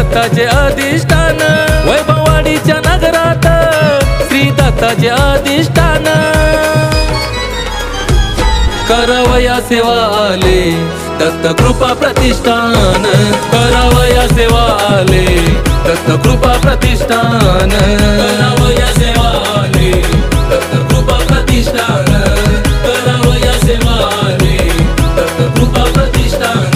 दत्ताचे अधिष्ठान, वैभववाडीच्या नगरात श्री दत्ताचे अधिष्ठान। करावया सेवा आले दत्त कृपा प्रतिष्ठान, करावया सेवा आले दत्त कृपा प्रतिष्ठान, करावया सेवा आले दत्त कृपा प्रतिष्ठान, करावया सेवा आले दत्त कृपा प्रतिष्ठान।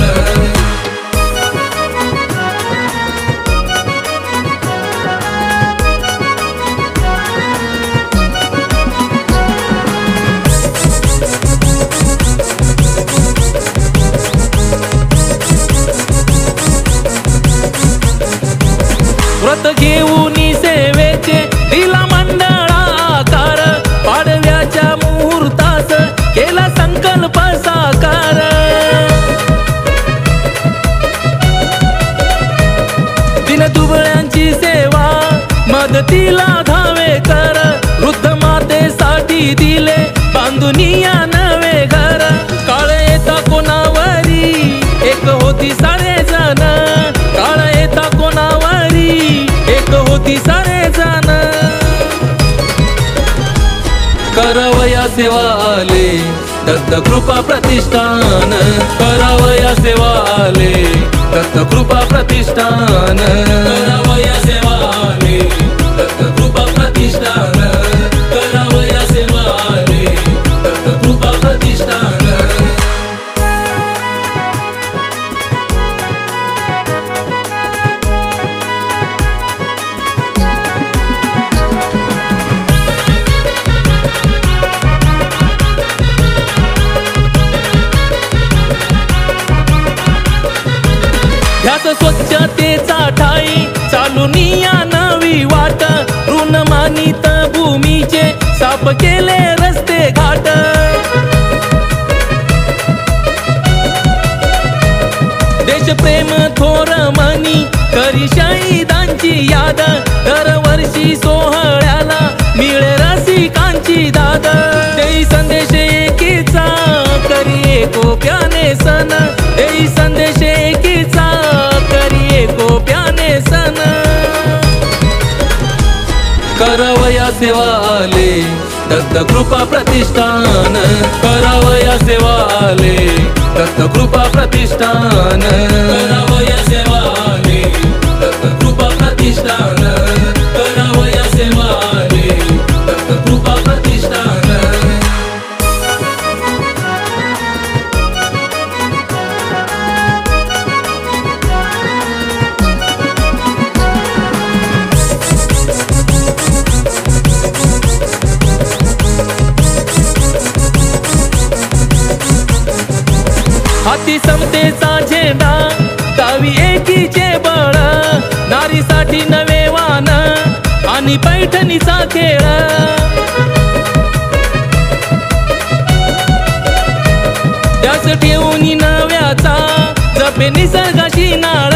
व्रत घेऊन सेवेचे दिला मंडळा आकार, पाडव्याच्या मुहूर्तास केला संकल्प साकार। दिन दुबळ्यांची सेवा मदतीला धावे कर, वृद्ध मातेसाठी दिले बांधुनिया नवे घर। काळ येता कोणावरी एक होती सारे जण, काळ येता कोणावरी एक होती सारे जण। करावया सेवा आले दत्त कृपा प्रतिष्ठान, करावया सेवा आले दत्त कृपा प्रतिष्ठान, करावया सेवा आले दत्त कृपा प्रतिष्ठान, करावया सेवा आले दत्त कृपा प्रतिष्ठान। ध्यास स्वच्छतेचा ठाई चालून या नवी वाट, ऋण मानित भूमीचे साफ केले रस्ते घाट। देशप्रेम थोर मनी करी शहीदांची याद, दरवर्षी सोहळ्याला मिळे रसिकांची दाद। देई संदेश एकीचा करी एकोप्याने सण, देई संदेश एकीचा करी एकोप्याने सण। करावया सेवा आले दत्त कृपा प्रतिष्ठान, करावया सेवा आले दत्त कृपा प्रतिष्ठान, करावया सेवा आले दत्त कृपा प्रतिष्ठान, करावया सेवा आले दत्त कृपा प्रतिष्ठान। हाती समतेचा झेंडा दावी एकीचे बळ, नारीसाठी नवे वान आणि पैठणीचा खेळ। त्यास ठेवून नव्याचा जपे निसर्गाशी नाळ,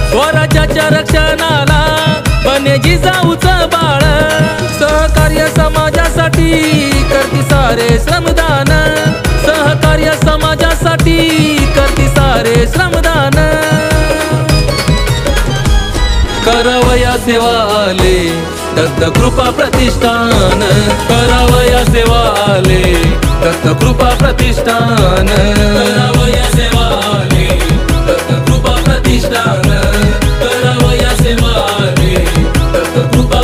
स्वराज्याच्या रक्षणाला बने जिजाऊच बाळ। सहकार्य समाजासाठी करती सारे श्रमदान, सहकार्य समाजासाठी करती सारे श्रमदान। करावया सेवा आले दत्त कृपा प्रतिष्ठान, करावया सेवा आले दत्त कृपा प्रतिष्ठान, करावया सेवा आले दत्त कृपा प्रतिष्ठान, करावया सेवा आले दत्त कृपा